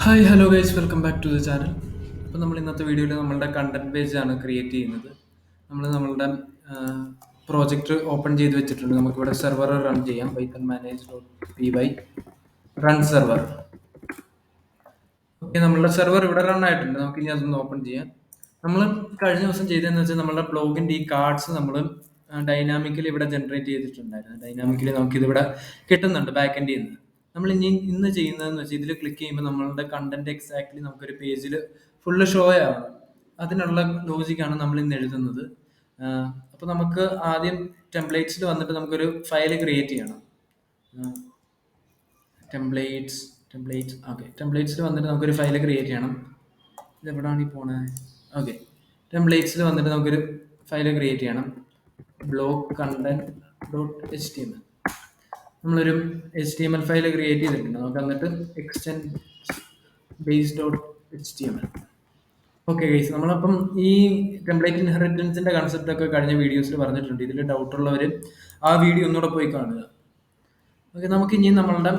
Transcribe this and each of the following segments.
Hi hello guys welcome back to the channel. അപ്പോൾ നമ്മൾ ഇന്നത്തെ വീഡിയോയിൽ നമ്മളുടെ കണ്ടന്റ് പേജ് ആണ് ക്രിയേറ്റ് ചെയ്യുന്നത്. നമ്മളുടെ പ്രോജക്റ്റ് ഓപ്പൺ ചെയ്ത് വെച്ചിട്ടുണ്ട്. നമുക്കിവിടെ സെർവർ റൺ ചെയ്യാം. Python manage dot P Y run server. Okay, നമ്മളുടെ സെർവർ ഇവിടെ റൺ ആയിട്ടുണ്ട്. നമുക്ക് ഇനി അതൊന്ന് ഓപ്പൺ ചെയ്യാം. നമ്മൾ കഴിഞ്ഞ ദിവസം ചെയ്തതെന്ന് വെച്ചാൽ നമ്മളുടെ ബ്ലോഗിന്റെ ഈ കാർഡ്സ് നമ്മൾ ഡൈനാമിക്കലി ഇവിടെ ജനറേറ്റ് ചെയ്തിട്ടുണ്ടായിരുന്നു. ഡൈനാമിക്കലി നമുക്കിതിവിടെ കിട്ടുന്നുണ്ട് ബാക്ക് എൻഡിൽ നിന്ന്. നമ്മൾ ഇന്ന് ചെയ്യുന്നതെന്ന് വെച്ചാൽ ഇതിൽ ക്ലിക്ക് ചെയ്യുമ്പോൾ നമ്മളുടെ കണ്ടന്റ് എക്സാക്ട്ലി നമുക്കൊരു പേജിൽ ഫുള്ള് ഷോ ആവണം. അതിനുള്ള ലോജിക്കാണ് നമ്മൾ ഇന്ന് എഴുതുന്നത്. അപ്പോൾ നമുക്ക് ആദ്യം ടെംപ്ലേറ്റ്സിൽ വന്നിട്ട് നമുക്കൊരു ഫയൽ ക്രിയേറ്റ് ചെയ്യണം. ടെംപ്ലേറ്റ്സിൽ വന്നിട്ട് നമുക്കൊരു ഫയൽ ക്രിയേറ്റ് ചെയ്യണം. ഇത് എവിടെയാണ് ഈ പോണേ? ഓക്കെ, ടെംപ്ലേറ്റ്സിൽ വന്നിട്ട് നമുക്കൊരു ഫയൽ ക്രിയേറ്റ് ചെയ്യണം. Blog content dot H T M L. നമ്മളൊരു H T M L file create ചെയ്തിട്ടുണ്ട്. നമുക്ക് എന്നിട്ട് extend base dot H T M L. Okay guys, നമ്മളപ്പം ഈ ടെംപ്ലേറ്റ് ഇൻഹെറിറ്റൻസിന്റെ കൺസെപ്റ്റ് ഒക്കെ കഴിഞ്ഞ വീഡിയോസിൽ പറഞ്ഞിട്ടുണ്ട്. ഇതിൽ ഡൗട്ട് ഉള്ളവർ ആ വീഡിയോ ഒന്നുകൂടെ പോയി കാണുക. ഓക്കെ, നമുക്ക് ഇനി നമ്മളുടെ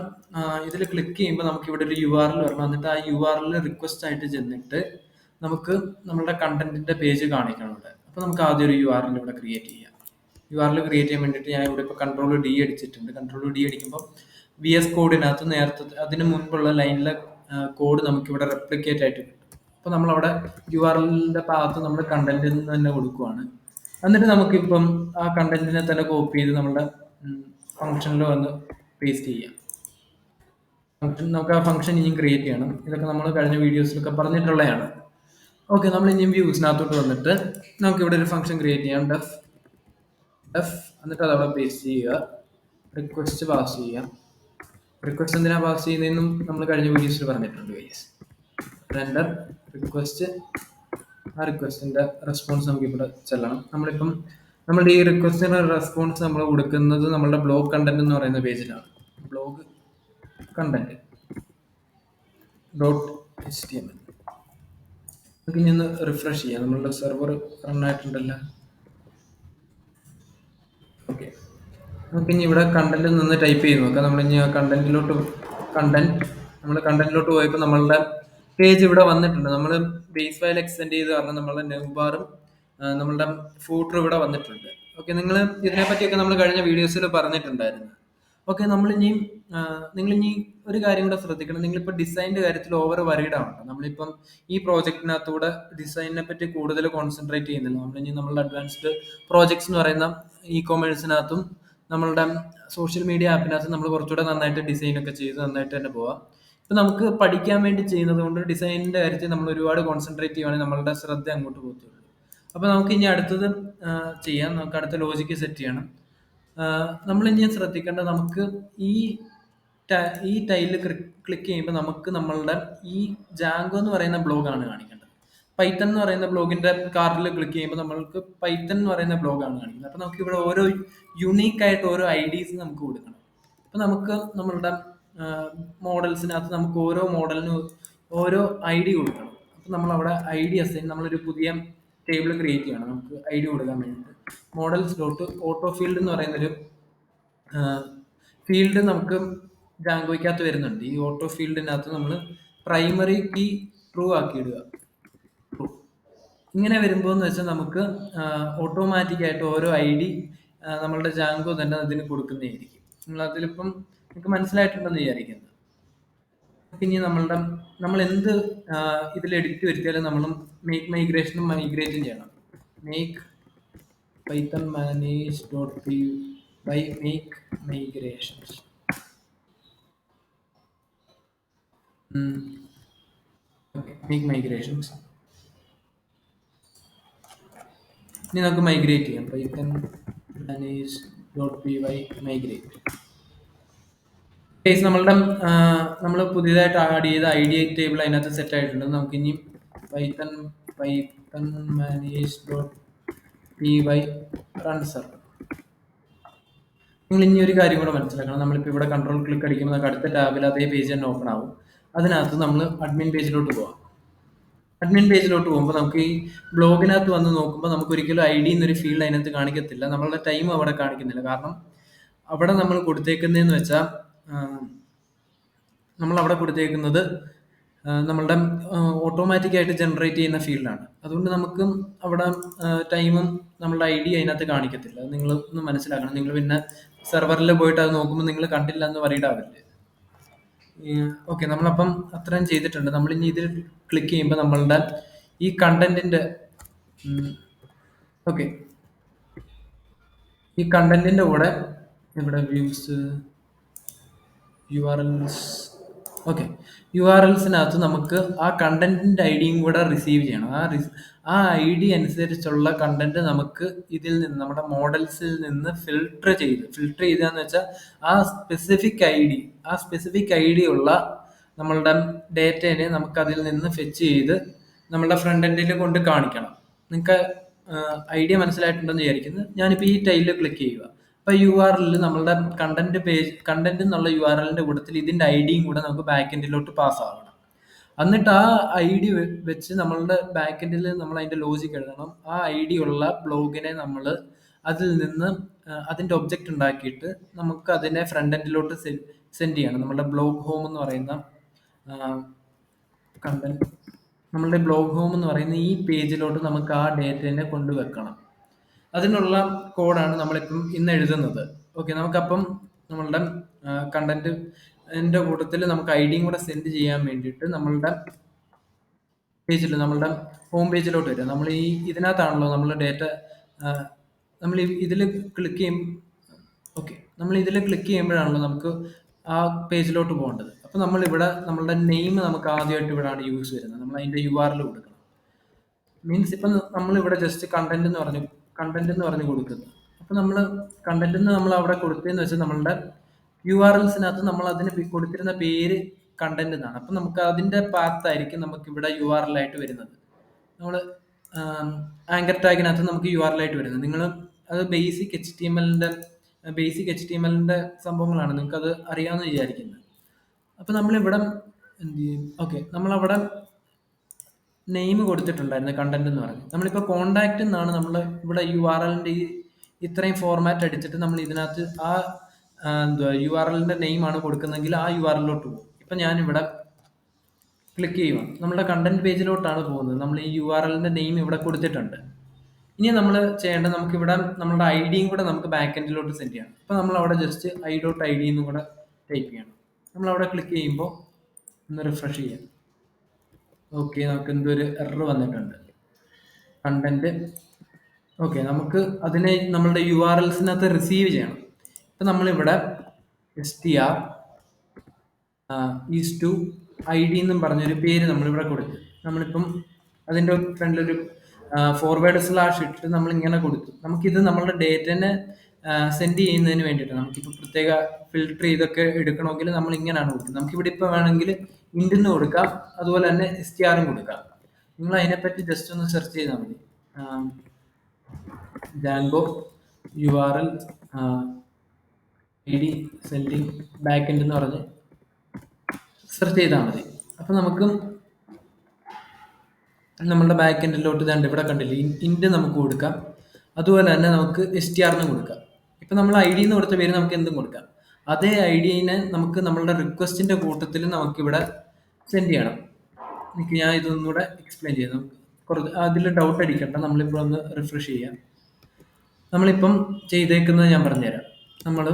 ഇതിൽ ക്ലിക്ക് ചെയ്യുമ്പോൾ നമുക്ക് ഇവിടെ ഒരു യു ആർ എൽ വരണം. എന്നിട്ട് ആ യു ആർ എൽ റിക്വസ്റ്റ് ആയിട്ട് ചെന്നിട്ട് നമുക്ക് നമ്മളുടെ കണ്ടന്റിന്റെ പേജ് കാണിക്കണം ഇവിടെ. അപ്പോൾ നമുക്ക് ആദ്യം ഒരു യു ആർ എൽ ഇവിടെ ക്രിയേറ്റ് ചെയ്യാം. യു ആർ എൽ ക്രിയേറ്റ് ചെയ്യാൻ വേണ്ടിയിട്ട് ഞാൻ ഇവിടെ ഇപ്പോൾ കൺട്രോൾ ഡി അടിച്ചിട്ടുണ്ട്. കൺട്രോൾ ഡി അടിക്കുമ്പോൾ വി എസ് കോഡിനകത്ത് നേരത്തെ അതിന് മുൻപുള്ള ലൈനിലെ കോഡ് നമുക്കിവിടെ റെപ്ലിക്കേറ്റ് ആയിട്ട് കിട്ടും. അപ്പോൾ നമ്മളവിടെ യു ആർ എല്ലിൻ്റെ ഭാഗത്ത് നമ്മൾ കണ്ടന്റിൽ നിന്ന് തന്നെ കൊടുക്കുവാണ്. എന്നിട്ട് നമുക്കിപ്പം ആ കണ്ടന്റിനെ തന്നെ കോപ്പി ചെയ്ത് നമ്മുടെ ഫംഗ്ഷനിൽ വന്ന് പേസ്റ്റ് ചെയ്യാം. നമുക്ക് ആ ഫംഗ്ഷൻ ഇനിയും ക്രിയേറ്റ് ചെയ്യണം. ഇതൊക്കെ നമ്മൾ കഴിഞ്ഞ വീഡിയോസിലൊക്കെ പറഞ്ഞിട്ടുള്ളതാണ്. ഓക്കെ, നമ്മൾ ഇനിയും വ്യൂസിനകത്തോട്ട് വന്നിട്ട് നമുക്ക് ഇവിടെ ഒരു ഫംഗ്ഷൻ ക്രിയേറ്റ് ചെയ്യാം. ഡെഫ് എന്നിട്ട് അതവിടെ പേസ്റ്റ് ചെയ്യുക. റിക്വസ്റ്റ് പാസ് ചെയ്യാം. റിക്വസ്റ്റ് എന്തിനാ പാസ് ചെയ്യുന്നതെന്നും നമ്മൾ കഴിഞ്ഞ വീഡിയോസിൽ പറഞ്ഞിട്ടുണ്ട് ഗൈസ്. റെൻഡർ റിക്വസ്റ്റ്, ആ റിക്വസ്റ്റിന്റെ റെസ്പോൺസ് നമുക്ക് ഇവിടെ ചെല്ലണം. നമ്മളുടെ ഈ റിക്വസ്റ്റിന്റെ റെസ്പോൺസ് നമ്മൾ കൊടുക്കുന്നത് നമ്മളുടെ ബ്ലോഗ് കണ്ടന്റ് എന്ന് പറയുന്ന പേജിലാണ്. Blog content dot H T M L. നമുക്ക് ഇനി ഒന്ന് റിഫ്രഷ് ചെയ്യാം. നമ്മളുടെ സെർവർ റൺ ആയിട്ടുണ്ടല്ലോ. ഓക്കെ, നമുക്ക് ഇനി ഇവിടെ കണ്ടന്റിൽ നിന്ന് ടൈപ്പ് ചെയ്ത് നോക്കാം. നമ്മളിനി ആ കണ്ടന്റിലോട്ട് പോയപ്പോൾ നമ്മളുടെ പേജ് ഇവിടെ വന്നിട്ടുണ്ട്. നമ്മൾ ബേസ് ഫയൽ എക്സ്റ്റെൻഡ് ചെയ്ത് കാരണം നമ്മളുടെ നെവ് ബാറും നമ്മളുടെ ഫൂട്ടറും ഇവിടെ വന്നിട്ടുണ്ട്. ഓക്കെ, നിങ്ങൾ ഇതിനെപ്പറ്റിയൊക്കെ നമ്മൾ കഴിഞ്ഞ വീഡിയോസിൽ പറഞ്ഞിട്ടുണ്ടായിരുന്നു. ഓക്കെ, നിങ്ങളിനി ഒരു കാര്യം കൂടെ ശ്രദ്ധിക്കണം. നിങ്ങളിപ്പോൾ ഡിസൈനിന്റെ കാര്യത്തിൽ ഓവർ വറീഡ് ആവണ്ട. നമ്മളിപ്പം ഈ പ്രോജക്റ്റിനകത്തൂടെ ഡിസൈനിനെ പറ്റി കൂടുതൽ കോൺസെൻട്രേറ്റ് ചെയ്യുന്നില്ല. നമ്മളുടെ അഡ്വാൻസ്ഡ് പ്രോജക്ട്സ് എന്ന് പറയുന്ന ഇ കൊമേഴ്സിനകത്തും നമ്മളുടെ സോഷ്യൽ മീഡിയ ആപ്പിനകത്തും നമ്മൾ കുറച്ചുകൂടെ നന്നായിട്ട് ഡിസൈൻ ഒക്കെ ചെയ്ത് നന്നായിട്ട് തന്നെ പോവാം. ഇപ്പം നമുക്ക് പഠിക്കാൻ വേണ്ടി ചെയ്യുന്നത് കൊണ്ട് ഡിസൈനിന്റെ കാര്യത്തിൽ നമ്മൾ ഒരുപാട് കോൺസെൻട്രേറ്റ് ചെയ്യുവാണെങ്കിൽ നമ്മളുടെ ശ്രദ്ധ അങ്ങോട്ട് പോകത്തുള്ളൂ. അപ്പോൾ നമുക്ക് ഇനി അടുത്തത് ചെയ്യാം. നമുക്ക് അടുത്ത ലോജിക്ക് സെറ്റ് ചെയ്യണം. നമ്മൾ ഇനി ശ്രദ്ധിക്കേണ്ടത് നമുക്ക് ഈ ടൈലിൽ ക്ലിക്ക് ചെയ്യുമ്പോൾ നമുക്ക് നമ്മളുടെ ഈ ജാങ്കോ എന്ന് പറയുന്ന ബ്ലോഗാണ് കാണിക്കേണ്ടത്. പൈത്തൺ എന്ന് പറയുന്ന ബ്ലോഗിന്റെ കാർഡിൽ ക്ലിക്ക് ചെയ്യുമ്പോൾ നമ്മൾക്ക് പൈത്തൺ എന്ന് പറയുന്ന ബ്ലോഗാണ് കാണിക്കുന്നത്. അപ്പൊ നമുക്ക് ഇവിടെ ഓരോ യുണീക്ക് ആയിട്ട് ഓരോ ഐഡീസ് നമുക്ക് കൊടുക്കണം. അപ്പൊ നമുക്ക് നമ്മളുടെ മോഡൽസിനകത്ത് നമുക്ക് ഓരോ മോഡലിനും ഓരോ ഐ ഡി കൊടുക്കണം. അപ്പൊ നമ്മൾ അവിടെ ഐ ഡി അസൈൻ നമ്മളൊരു പുതിയ ടേബിൾ ക്രിയേറ്റ് ചെയ്യണം നമുക്ക് ഐ ഡി കൊടുക്കാൻ വേണ്ടിയിട്ട്. മോഡൽസ് ഡോട്ട് ഓട്ടോ ഫീൽഡ് എന്ന് പറയുന്നൊരു ഫീൽഡ് നമുക്ക് ജാങ്കോയ്ക്കകത്ത് വരുന്നുണ്ട്. ഈ ഓട്ടോ ഫീൽഡിനകത്ത് നമ്മൾ പ്രൈമറി കീ ട്രൂ ആക്കി ഇടുക. ഇങ്ങനെ വരുമ്പോൾ എന്ന് വെച്ചാൽ നമുക്ക് ഓട്ടോമാറ്റിക് ആയിട്ട് ഓരോ ഐ ഡി നമ്മളുടെ ജാങ്കോ തന്നെ അതിന് കൊടുക്കുന്നതായിരിക്കും. അതിലിപ്പം നിങ്ങൾക്ക് മനസ്സിലായിട്ടുണ്ടെന്ന് വിചാരിക്കുന്നത്. ഇനി നമ്മൾ എന്ത് ഇതിൽ എഡിറ്റ് വരുത്തിയാലും നമ്മൾ മേക്ക് മൈഗ്രേഷനും മൈഗ്രേറ്റും ചെയ്യണം. Make python manage dot P Y make migrations. Make migrations. ഇനി നമുക്ക് മൈഗ്രേറ്റ് ചെയ്യാം. Python manage dot P Y migrate. കേസ് നമ്മൾ പുതിയതായിട്ട് ആഡ് ചെയ്ത ഐ ഡി ടേബിൾ അതിനകത്ത് സെറ്റ് ആയിട്ടുണ്ട്. നമുക്ക് ഇനി python manage dot P Y run server. നിങ്ങൾ ഇനി ഒരു കാര്യം കൂടെ മനസ്സിലാക്കണം. നമ്മളിപ്പോൾ ഇവിടെ കൺട്രോൾ ക്ലിക്ക് അടിക്കുമ്പോൾ നമുക്ക് അടുത്ത ടാബിൽ അതേ പേജ് തന്നെ ഓപ്പൺ ആവും. അതിനകത്ത് നമ്മൾ അഡ്മിൻ പേജിലോട്ട് പോവാം. അഡ്മിൻ പേജിലോട്ട് പോകുമ്പോൾ നമുക്ക് ഈ ബ്ലോഗിനകത്ത് വന്ന് നോക്കുമ്പോൾ നമുക്ക് ഒരിക്കലും ഐ ഡി എന്നൊരു ഫീൽഡ് അതിനകത്ത് കാണിക്കത്തില്ല. നമ്മളുടെ ടൈം അവിടെ കാണിക്കുന്നില്ല. കാരണം അവിടെ നമ്മൾ കൊടുത്തേക്കുന്നതെന്ന് വെച്ചാൽ നമ്മൾ അവിടെ കൊടുത്തേക്കുന്നത് നമ്മളുടെ ഓട്ടോമാറ്റിക്കായിട്ട് ജനറേറ്റ് ചെയ്യുന്ന ഫീൽഡാണ്. അതുകൊണ്ട് നമുക്ക് അവിടെ ടൈമും നമ്മളുടെ ഐ ഡി അതിനകത്ത് കാണിക്കത്തില്ല. അത് നിങ്ങൾ ഒന്ന് മനസ്സിലാക്കണം. നിങ്ങൾ പിന്നെ സെർവറിൽ പോയിട്ട് അത് നോക്കുമ്പോൾ നിങ്ങൾ കണ്ടില്ല എന്ന് പറയിടാവില്ലേ. ഓക്കെ, നമ്മളപ്പം അത്രയും ചെയ്തിട്ടുണ്ട്. നമ്മളിനി ഇതിൽ ക്ലിക്ക് ചെയ്യുമ്പോൾ നമ്മളുടെ ഈ കണ്ടന്റിന്റെ ഓക്കെ, ഈ കണ്ടന്റിന്റെ കൂടെ ഇവിടെ വ്യൂസ് URLs. ഓക്കെ, URLസിനകത്ത് നമുക്ക് ആ കണ്ടന്റിന്റെ ഐ ഡിയും കൂടെ റിസീവ് ചെയ്യണം. ആ ഐ ഡി അനുസരിച്ചുള്ള കണ്ടന്റ് നമുക്ക് ഇതിൽ നിന്ന് നമ്മുടെ മോഡൽസിൽ നിന്ന് ഫിൽട്ടർ ചെയ്താന്ന് വെച്ചാൽ ആ സ്പെസിഫിക് ഐ ഡി ഉള്ള നമ്മളുടെ ഡേറ്റയെ നമുക്ക് അതിൽ നിന്ന് ഫെച്ച് ചെയ്ത് നമ്മളുടെ ഫ്രണ്ട് എൻഡിൽ കൊണ്ട് കാണിക്കണം. നിങ്ങൾക്ക് ഐഡിയ മനസ്സിലായിട്ടുണ്ടെന്ന് വിചാരിക്കുന്നു. ഞാനിപ്പോൾ ഈ ടൈലിൽ ക്ലിക്ക് ചെയ്യുക. അപ്പൊ URL നമ്മളുടെ കണ്ടന്റ് എന്നുള്ള URLന്റെ കൂട്ടത്തിൽ ഇതിന്റെ ഐ ഡിയും കൂടെ നമുക്ക് ബാക്ക് എൻഡിലോട്ട് പാസ് ആവണം. എന്നിട്ട് ആ ഐ ഡി വെച്ച് നമ്മളുടെ ബാക്ക് എൻഡിൽ നമ്മൾ അതിന്റെ ലോജിക് എഴുതണം. ആ ഐ ഡി ഉള്ള ബ്ലോഗിനെ നമ്മൾ അതിൽ നിന്ന് അതിന്റെ ഒബ്ജക്റ്റ് ഉണ്ടാക്കിയിട്ട് നമുക്ക് അതിനെ ഫ്രണ്ട് എൻഡിലോട്ട് സെൻഡ് ചെയ്യണം. നമ്മുടെ ബ്ലോഗ് ഹോം എന്ന് പറയുന്ന കണ്ടന്റ് നമ്മളുടെ ബ്ലോഗ് ഹോം എന്ന് പറയുന്ന ഈ പേജിലോട്ട് നമുക്ക് ആ ഡേറ്റയെ കൊണ്ടുവെക്കണം. അതിനുള്ള കോഡാണ് നമ്മളിപ്പം ഇന്ന് എഴുതുന്നത്. ഓക്കെ, നമുക്കപ്പം നമ്മളുടെ കണ്ടന്റിന്റെ കൂട്ടത്തിൽ നമുക്ക് ഐ ഡിയും കൂടെ സെൻഡ് ചെയ്യാൻ വേണ്ടിയിട്ട് നമ്മളുടെ നമ്മളുടെ ഹോം പേജിലോട്ട് വരിക. നമ്മൾ ഇതിനകത്താണല്ലോ നമ്മൾ ഡേറ്റ നമ്മൾ ഇതിൽ ക്ലിക്ക് ചെയ്യും. ഓക്കെ, നമ്മൾ ഇതിൽ ക്ലിക്ക് ചെയ്യുമ്പോഴാണല്ലോ നമുക്ക് ആ പേജിലോട്ട് പോകേണ്ടത്. അപ്പൊ നമ്മളിവിടെ നമ്മളുടെ നെയിം നമുക്ക് ആദ്യമായിട്ട് ഇവിടെയാണ് യൂസ് വരുന്നത്. നമ്മൾ അതിന്റെ URL കൊടുക്കണം. മീൻസ് ഇപ്പം നമ്മളിവിടെ ജസ്റ്റ് കണ്ടന്റ് എന്ന് പറഞ്ഞു കൊടുക്കുന്നു. അപ്പൊ നമ്മൾ കണ്ടന്റ് നമ്മൾ അവിടെ കൊടുത്തതെന്ന് വെച്ചാൽ നമ്മളുടെ URLസിനകത്ത് നമ്മൾ അതിന് കൊടുത്തിരുന്ന പേര് കണ്ടന്റ് എന്നാണ്. അപ്പൊ നമുക്ക് അതിന്റെ പാത്തായിരിക്കും നമുക്ക് ഇവിടെ URL ആയിട്ട് വരുന്നത്. നമ്മൾ ആങ്കർ ടാഗിനകത്ത് നമുക്ക് URL ആയിട്ട് വരുന്നത്. നിങ്ങൾ അത് ബേസിക് HTML-ന്റെ സംഭവങ്ങളാണ്, നിങ്ങൾക്ക് അത് അറിയാമെന്ന് വിചാരിക്കുന്നത്. അപ്പൊ നമ്മളിവിടെ എന്ത് ചെയ്യും? ഓക്കെ, നമ്മളവിടെ നെയിം കൊടുത്തിട്ടുണ്ടായിരുന്നു കണ്ടന്റ് എന്ന് പറഞ്ഞ്. നമ്മളിപ്പോൾ കോണ്ടാക്ട് എന്നാണ് നമ്മൾ ഇവിടെ URLന്റെ ഇത്രയും ഫോർമാറ്റ് അടിച്ചിട്ട് നമ്മൾ ഇതിനകത്ത് എന്തുവാ URLന്റെ നെയിം ആണ് കൊടുക്കുന്നതെങ്കിൽ ആ URLോട്ട് പോകും. ഇപ്പൊ ഞാനിവിടെ ക്ലിക്ക് ചെയ്യുക, നമ്മുടെ കണ്ടന്റ് പേജിലോട്ടാണ് പോകുന്നത്. നമ്മൾ ഈ URLന്റെ നെയിം ഇവിടെ കൊടുത്തിട്ടുണ്ട്. ഇനി നമ്മൾ ചെയ്യേണ്ടത് നമുക്കിവിടെ നമ്മുടെ ഐ ഡിയും കൂടെ നമുക്ക് ബാക്ക് എൻഡിലോട്ട് സെൻഡ് ചെയ്യണം. അപ്പൊ നമ്മൾ അവിടെ ജസ്റ്റ് i.id എന്നും കൂടെ ടൈപ്പ് ചെയ്യണം. നമ്മൾ അവിടെ ക്ലിക്ക് ചെയ്യുമ്പോൾ ഒന്ന് റിഫ്രഷ് ചെയ്യാം. ഓക്കെ, നമുക്ക് എന്തൊരു എറർ വന്നിട്ടുണ്ട്. കണ്ടന്റ് ഓക്കെ, നമുക്ക് അതിനെ നമ്മളുടെ URLസിനകത്ത് റിസീവ് ചെയ്യണം. ഇപ്പൊ നമ്മളിവിടെ str ഈസ് ടു ID എന്നും പറഞ്ഞൊരു പേര് നമ്മളിവിടെ കൊടുത്തു. നമ്മളിപ്പം അതിൻ്റെ ഫ്രണ്ടിലൊരു ഫോർവേഡ് സ്ലാഷ് ഇട്ടിട്ട് നമ്മൾ ഇങ്ങനെ കൊടുത്തു. നമുക്കിത് നമ്മളുടെ ഡേറ്റനെ സെൻഡ് ചെയ്യുന്നതിന് വേണ്ടിയിട്ട് നമുക്കിപ്പോൾ പ്രത്യേക ഫിൽട്ടർ ചെയ്തൊക്കെ എടുക്കണമെങ്കിൽ നമ്മൾ ഇങ്ങനെയാണ് കൊടുക്കുന്നത്. നമുക്കിവിടെ ഇപ്പോൾ വേണമെങ്കിൽ ഇൻഡിന്ന് കൊടുക്കാം, അതുപോലെ തന്നെ str കൊടുക്കാം. നിങ്ങൾ അതിനെപ്പറ്റി ജസ്റ്റ് ഒന്ന് സെർച്ച് ചെയ്താൽ മതി. Django URL ID sending back end എന്ന് പറഞ്ഞ് സെർച്ച് ചെയ്താൽ മതി. അപ്പം നമുക്ക് നമ്മളുടെ ബാക്ക് എൻഡിലോട്ട് ഇവിടെ കണ്ടില്ലേ, ഇൻഡ് നമുക്ക് കൊടുക്കാം, അതുപോലെ തന്നെ നമുക്ക് str കൊടുക്കാം. ഇപ്പം നമ്മൾ ID എന്ന് കൊടുത്ത പേര് നമുക്ക് എന്തും കൊടുക്കാം. അതേ ഐഡിയനെ നമുക്ക് നമ്മളുടെ റിക്വസ്റ്റിന്റെ കൂട്ടത്തിൽ നമുക്കിവിടെ സെൻഡ് ചെയ്യണം. ഞാൻ ഇതൊന്നുകൂടെ എക്സ്പ്ലെയിൻ ചെയ്യാം. നമുക്ക് കുറച്ച് അതിൽ ഡൗട്ട് അടിക്കണ്ട. നമ്മളിപ്പോൾ ഒന്ന് റിഫ്രഷ് ചെയ്യാം. നമ്മളിപ്പം ചെയ്തേക്കുന്നത് ഞാൻ പറഞ്ഞുതരാം. നമ്മൾ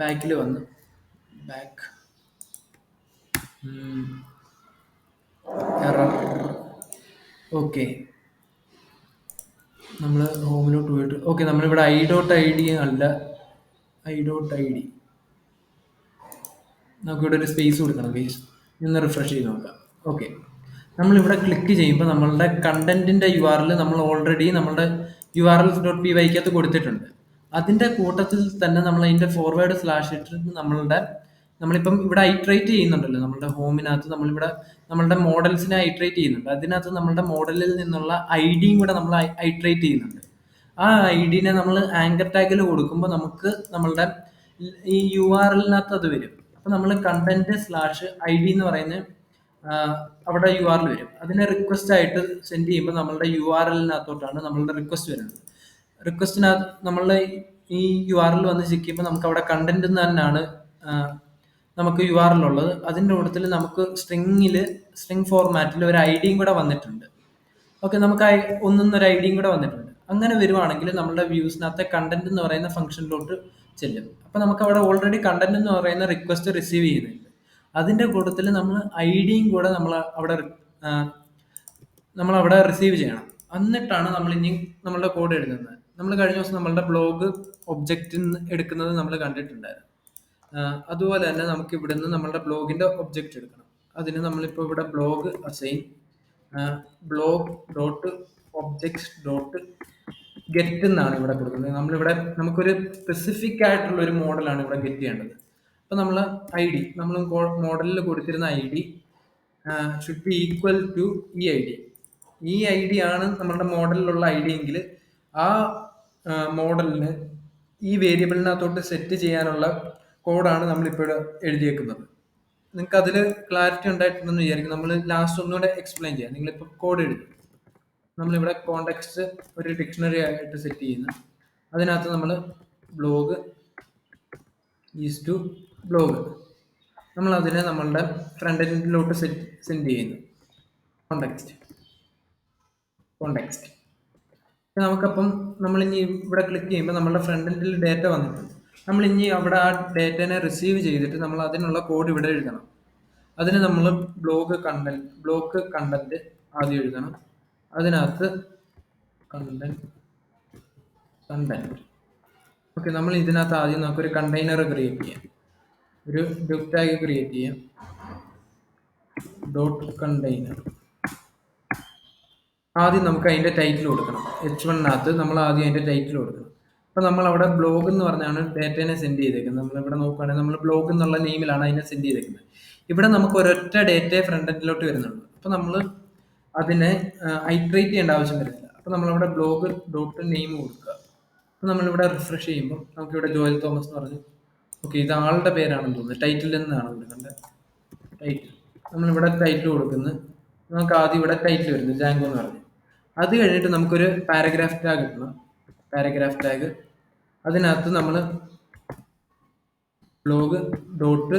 ബാക്കിൽ വന്ന് എറർ ഓക്കെ, നമ്മൾ ഹോമിലോട്ട് പോയിട്ട് ഓക്കെ, നമ്മളിവിടെ i.id അല്ല i.id, നമുക്കിവിടെ ഒരു സ്പേസ് കൊടുക്കണം ഗൈസ്. ഒന്ന് റിഫ്രഷ് ചെയ്ത് നോക്കാം. ഓക്കെ, നമ്മളിവിടെ ക്ലിക്ക് ചെയ്യുമ്പോൾ നമ്മളുടെ കണ്ടന്റിന്റെ URL നമ്മൾ ഓൾറെഡി നമ്മളുടെ urls.py കൊടുത്തിട്ടുണ്ട്. അതിന്റെ കൂട്ടത്തിൽ തന്നെ നമ്മൾ അതിന്റെ ഫോർവേഡ് സ്ലാഷ് ഇട്ടിട്ട് നമ്മളിപ്പം ഇവിടെ ഐട്രേറ്റ് ചെയ്യുന്നുണ്ടല്ലോ നമ്മളുടെ ഹോമിനകത്ത്. നമ്മളിവിടെ നമ്മളുടെ മോഡൽസിനെ ഐട്രേറ്റ് ചെയ്യുന്നുണ്ട്. അതിനകത്ത് നമ്മളുടെ മോഡലിൽ നിന്നുള്ള ഐഡിയും കൂടെ നമ്മൾ ഐട്രേറ്റ് ചെയ്യുന്നുണ്ട്. ആ ഐഡിനെ നമ്മൾ ആങ്കർ ടാഗിൽ കൊടുക്കുമ്പോൾ നമുക്ക് നമ്മളുടെ ഈ URLനകത്ത് അത് വരും. അപ്പൊ നമ്മൾ കണ്ടന്റ്/ID എന്ന് പറയുന്ന അവിടെ URL വരും. അതിനെ റിക്വസ്റ്റ് ആയിട്ട് സെൻഡ് ചെയ്യുമ്പോൾ നമ്മളുടെ URLനകത്തോട്ടാണ് നമ്മളുടെ റിക്വസ്റ്റ് വരുന്നത്. റിക്വസ്റ്റിനകത്ത് നമ്മളുടെ ഈ URL വന്ന് ചെക്ക് ചെയ്യുമ്പോൾ നമുക്ക് അവിടെ കണ്ടന്റ് എന്ന് തന്നെയാണ് നമുക്ക് യു ആർ എൽ ഉള്ളത്. അതിൻ്റെ കൂട്ടത്തിൽ നമുക്ക് സ്ട്രിങ് ഫോർമാറ്റിൽ ഒരു ഐ ഡിയും കൂടെ വന്നിട്ടുണ്ട്. ഓക്കെ, നമുക്ക് ഒന്നൊരു ഐ ഡിയും കൂടെ വന്നിട്ടുണ്ട്. അങ്ങനെ വരുവാണെങ്കിൽ നമ്മുടെ വ്യൂസിനകത്തെ കണ്ടന്റ് എന്ന് പറയുന്ന ഫംഗ്ഷനിലോട്ട് ചെല്ലും. അപ്പൊ നമുക്ക് അവിടെ ഓൾറെഡി കണ്ടന്റ് എന്ന് പറയുന്ന റിക്വസ്റ്റ് റിസീവ് ചെയ്യുന്നുണ്ട്. അതിന്റെ കൂട്ടത്തിൽ നമ്മൾ ഐ ഡിയും കൂടെ നമ്മൾ അവിടെ റിസീവ് ചെയ്യണം. എന്നിട്ടാണ് നമ്മൾ ഇനി നമ്മളുടെ കോഡ് എഴുതുന്നത്. നമ്മൾ കഴിഞ്ഞ ദിവസം നമ്മളുടെ ബ്ലോഗ് ഒബ്ജക്റ്റ് എടുക്കുന്നത് നമ്മൾ കണ്ടിട്ടുണ്ടായിരുന്നു. അതുപോലെ തന്നെ നമുക്ക് ഇവിടുന്ന് നമ്മളുടെ ബ്ലോഗിന്റെ ഒബ്ജക്റ്റ് എടുക്കണം. അതിന് നമ്മളിപ്പോൾ ഇവിടെ blog assign blog dot object dot get എന്നാണ് ഇവിടെ കൊടുക്കുന്നത്. നമ്മളിവിടെ നമുക്കൊരു സ്പെസിഫിക് ആയിട്ടുള്ള ഒരു മോഡലാണ് ഇവിടെ ഗെറ്റ് ചെയ്യേണ്ടത്. അപ്പൊ നമ്മൾ ഐ ഡി നമ്മൾ മോഡലിൽ കൊടുത്തിരുന്ന I D should be equal to ഈ ഐ ഡി. ഈ ഐ ഡി ആണ് നമ്മളുടെ മോഡലിലുള്ള ഐ ഡി എങ്കിൽ ആ മോഡലിന് ഈ വേരിയബിളിനകത്തോട്ട് സെറ്റ് ചെയ്യാനുള്ള കോഡാണ് നമ്മളിപ്പോൾ എഴുതിയേക്കുന്നത്. നിങ്ങൾക്ക് അതിൽ ക്ലാരിറ്റി ഉണ്ടായിട്ടുണ്ടെന്ന് വിചാരിക്കും. നമ്മൾ ലാസ്റ്റ് ഒന്നുകൂടെ എക്സ്പ്ലെയിൻ ചെയ്യാം. നിങ്ങളിപ്പോൾ കോഡ് എഴുതി നമ്മളിവിടെ കോണ്ടെക്സ്റ്റ് ഒരു ഡിക്ഷണറി ആയിട്ട് സെറ്റ് ചെയ്യുന്നു. അതിനകത്ത് നമ്മൾ ബ്ലോഗ് ഈസ് ടു ബ്ലോഗ് നമ്മൾ അതിനെ നമ്മളുടെ ഫ്രണ്ട് എൻഡിലോട്ട് സെൻഡ് ചെയ്യുന്നു. കോണ്ടെക്സ്റ്റ് നമുക്കപ്പം നമ്മൾ ഇനി ഇവിടെ ക്ലിക്ക് ചെയ്യുമ്പോൾ നമ്മളുടെ ഫ്രണ്ട് എൻഡിൽ ഡേറ്റ വന്നിട്ടുണ്ട്. നമ്മൾ ഇനി അവിടെ ആ ഡേറ്റനെ റിസീവ് ചെയ്തിട്ട് നമ്മൾ അതിനുള്ള കോഡ് ഇവിടെ എഴുതണം. അതിന് നമ്മൾ ബ്ലോക്ക് കണ്ടന്റ് ആദ്യം എഴുതണം. അതിനകത്ത് കണ്ടന്റ് ഓക്കെ, നമ്മൾ ഇതിനകത്ത് ആദ്യം നമുക്കൊരു കണ്ടെയ്നർ ക്രിയേറ്റ് ചെയ്യാം. ഒരു ഡിവ് ടാഗ് ക്രിയേറ്റ് ചെയ്യാം. ഡോട്ട് കണ്ടെയ്നർ ആദ്യം നമുക്ക് അതിന്റെ ടൈറ്റിൽ കൊടുക്കണം. H1 നമ്മൾ ആദ്യം അതിന്റെ ടൈറ്റിൽ കൊടുക്കണം. അപ്പൊ നമ്മൾ അവിടെ ബ്ലോഗ് എന്ന് പറഞ്ഞാണ് ഡേറ്റനെ സെൻഡ് ചെയ്തേക്കുന്നത്. നമ്മളിവിടെ നോക്കുകയാണെങ്കിൽ നമ്മൾ ബ്ലോഗ് എന്നുള്ള നെയിമിലാണ് അതിനെ സെൻഡ് ചെയ്തേക്കുന്നത്. ഇവിടെ നമുക്ക് ഒരൊറ്റ ഡേറ്റയെ ഫ്രണ്ട് എൻഡിലോട്ട് വരുന്നുള്ളൂ. അപ്പൊ നമ്മൾ അതിനെ ഐട്രേറ്റ് ചെയ്യേണ്ട ആവശ്യം വരുന്നില്ല. അപ്പൊ നമ്മളവിടെ ബ്ലോഗ് ഡോട്ട് നെയിം കൊടുക്കുക. അപ്പൊ നമ്മളിവിടെ റിഫ്രഷ് ചെയ്യുമ്പോൾ നമുക്കിവിടെ ജോയൽ തോമസ് എന്ന് പറഞ്ഞു. ഓക്കെ, ഇത് ആളുടെ പേരാണെന്ന് തോന്നുന്നു. ടൈറ്റിൽ നിന്നാണ് കൊടുക്കേണ്ടത്. ടൈറ്റിൽ നമ്മളിവിടെ ടൈറ്റിൽ കൊടുക്കുന്നത്. നമുക്ക് ആദ്യം ഇവിടെ ടൈറ്റിൽ വരുന്നത് ജാങ്കോ എന്ന് പറഞ്ഞു. അത് കഴിഞ്ഞിട്ട് നമുക്കൊരു പാരഗ്രാഫ് ടാഗ് കിട്ടണം. പാരഗ്രാഫ് ടാഗ് അതിനകത്ത് നമ്മൾ ബ്ലോഗ് ഡോട്ട്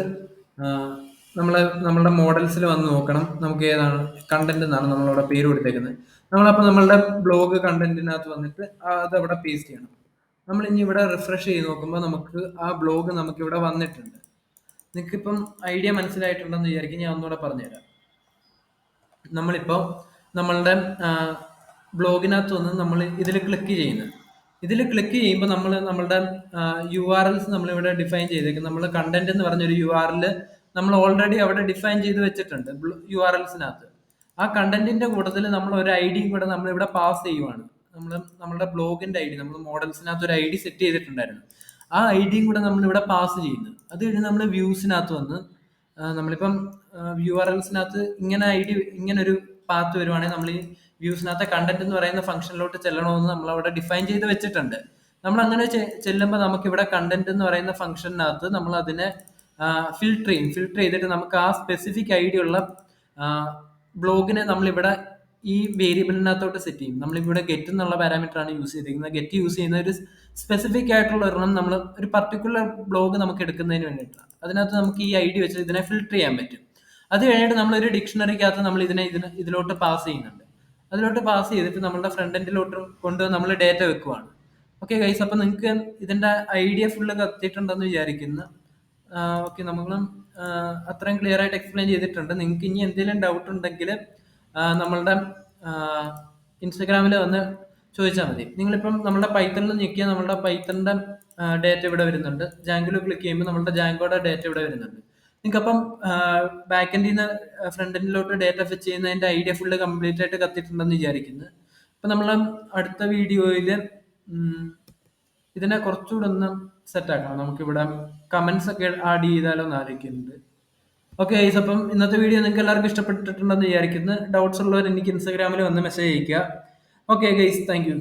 നമ്മളുടെ മോഡൽസിൽ വന്ന് നോക്കണം നമുക്ക് ഏതാണ് കണ്ടന്റ് എന്നാണ് നമ്മളവിടെ പേര് കൊടുത്തേക്കുന്നത്. നമ്മളപ്പോൾ നമ്മളുടെ ബ്ലോഗ് കണ്ടന്റിനകത്ത് വന്നിട്ട് അതവിടെ പേസ്റ്റ് ചെയ്യണം. നമ്മൾ ഇനി ഇവിടെ റിഫ്രഷ് ചെയ്ത് നോക്കുമ്പോൾ നമുക്ക് ആ ബ്ലോഗ് നമുക്കിവിടെ വന്നിട്ടുണ്ട്. നിങ്ങൾക്കിപ്പം ഐഡിയ മനസ്സിലായിട്ടുണ്ടെന്ന് വിചാരിക്കും. ഞാൻ ഒന്നുകൂടെ പറഞ്ഞുതരാം. നമ്മളിപ്പോൾ നമ്മളുടെ ബ്ലോഗിനകത്ത് വന്ന് നമ്മൾ ഇതിൽ ക്ലിക്ക് ചെയ്യുന്നത്. ഇതിൽ ക്ലിക്ക് ചെയ്യുമ്പോൾ നമ്മളുടെ യു ആർ എൽസ് നമ്മളിവിടെ ഡിഫൈൻ ചെയ്തേക്കും. നമ്മൾ കണ്ടന്റ് എന്ന് പറഞ്ഞൊരു യു ആർ എൽ നമ്മൾ ഓൾറെഡി അവിടെ ഡിഫൈൻ ചെയ്ത് വെച്ചിട്ടുണ്ട് യു ആർ എൽസിനകത്ത്. ആ കണ്ടന്റിന്റെ കൂട്ടത്തിൽ നമ്മൾ ഒരു ഐ ഡിയും കൂടെ നമ്മളിവിടെ പാസ് ചെയ്യുവാണ്. നമ്മളുടെ ബ്ലോഗിന്റെ ഐ ഡി നമ്മൾ മോഡൽസിനകത്ത് ഒരു ഐ ഡി സെറ്റ് ചെയ്തിട്ടുണ്ടായിരുന്നു. ആ ഐ ഡിയും കൂടെ നമ്മളിവിടെ പാസ് ചെയ്യുന്നു. അത് കഴിഞ്ഞ് നമ്മൾ വ്യൂസിനകത്ത് വന്ന് നമ്മളിപ്പം യു ആർ എൽസിനകത്ത് ഇങ്ങനെ ഒരു പാത്ത് വരുവാണെങ്കിൽ നമ്മൾ ഈ വ്യൂസിനകത്തെ കണ്ടന്റ് എന്ന് പറയുന്ന ഫംഗ്ഷനിലോട്ട് ചെല്ലണമെന്ന് നമ്മൾ അവിടെ ഡിഫൈൻ ചെയ്ത് വെച്ചിട്ടുണ്ട്. നമ്മൾ അങ്ങനെ ചെല്ലുമ്പോൾ നമുക്ക് ഇവിടെ കണ്ടന്റ് എന്ന് പറയുന്ന ഫംഗ്ഷനകത്ത് നമ്മൾ അതിനെ ഫിൽട്ടർ ചെയ്തിട്ട് നമുക്ക് ആ സ്പെസിഫിക് ഐ ഡി ഉള്ള ബ്ലോഗിനെ നമ്മളിവിടെ ഈ വേരിയബിളിനകത്തോട്ട് സെറ്റ് ചെയ്യും. നമ്മളിവിടെ ഗെറ്റ് എന്നുള്ള പാരാമീറ്റർ ആണ് യൂസ് ചെയ്തിരിക്കുന്നത്. ഗെറ്റ് യൂസ് ചെയ്യുന്ന ഒരു സ്പെസിഫിക് ആയിട്ടുള്ള ഒരെണ്ണം നമ്മൾ ഒരു പർട്ടിക്കുലർ ബ്ലോഗ് നമുക്ക് എടുക്കുന്നതിന് വേണ്ടിയിട്ടാണ്. അതിനകത്ത് നമുക്ക് ഈ ഐ ഡി വെച്ച് ഇതിനെ ഫിൽട്ടർ ചെയ്യാൻ പറ്റും. അത് കഴിഞ്ഞിട്ട് നമ്മളൊരു ഡിക്ഷണറിക്കകത്ത് നമ്മൾ ഇതിലോട്ട് പാസ് ചെയ്യുന്നുണ്ട്. അതിലോട്ട് പാസ് ചെയ്തിട്ട് നമ്മളുടെ ഫ്രണ്ട് എൻഡിലോട്ട് കൊണ്ടുവന്ന് നമ്മൾ ഡേറ്റ വെക്കുവാണ്. ഓക്കെ ഗൈസ്, അപ്പൊ നിങ്ങൾക്ക് ഇതിന്റെ ഐഡിയ ഫുള്ള് കത്തിയിട്ടുണ്ടെന്ന് വിചാരിക്കുന്നു. ഓക്കെ, നമ്മളും അത്രയും ക്ലിയർ ആയിട്ട് എക്സ്പ്ലെയിൻ ചെയ്തിട്ടുണ്ട്. നിങ്ങൾക്ക് ഇനി എന്തെങ്കിലും ഡൗട്ട് ഉണ്ടെങ്കിൽ നമ്മളുടെ ഇൻസ്റ്റഗ്രാമിൽ വന്ന് ചോദിച്ചാൽ മതി. നിങ്ങളിപ്പം നമ്മളുടെ പൈത്തണിൽ ഞെക്കിയാൽ നമ്മളുടെ പൈത്തണിന്റെ ഡേറ്റ ഇവിടെ വരുന്നുണ്ട്. ജാങ്കോയിൽ ക്ലിക്ക് ചെയ്യുമ്പോൾ നമ്മളുടെ ജാങ്കോയുടെ ഡേറ്റ ഇവിടെ വരുന്നുണ്ട്. നിങ്ങൾക്കപ്പം ബാക്ക് എൻഡിൽ നിന്ന് ഫ്രണ്ട് എൻഡിലോട്ട് ഡേറ്റ ഫെച്ച് ചെയ്യുന്നതിന്റെ ഐഡിയ ഫുള്ള് കംപ്ലീറ്റ് ആയിട്ട് കത്തിയിട്ടുണ്ടെന്ന് വിചാരിക്കുന്നു. അപ്പൊ നമ്മൾ അടുത്ത വീഡിയോയിൽ ഇതിനെ കുറച്ചുകൂടെ ഒന്ന് സെറ്റ് ആക്കണം. നമുക്കിവിടെ കമന്റ്സ് ഒക്കെ ആഡ് ചെയ്താലോ എന്ന് ആലോചിക്കുന്നുണ്ട്. ഓക്കെ ഗൈസ്, അപ്പം ഇന്നത്തെ വീഡിയോ നിങ്ങൾക്ക് എല്ലാവർക്കും ഇഷ്ടപ്പെട്ടിട്ടുണ്ടെന്ന് വിചാരിക്കുന്നു. ഡൗട്ട്സ് ഉള്ളവർ എനിക്ക് ഇൻസ്റ്റാഗ്രാമിൽ വന്ന് മെസ്സേജ് അയക്കുക. Okay guys, thank you.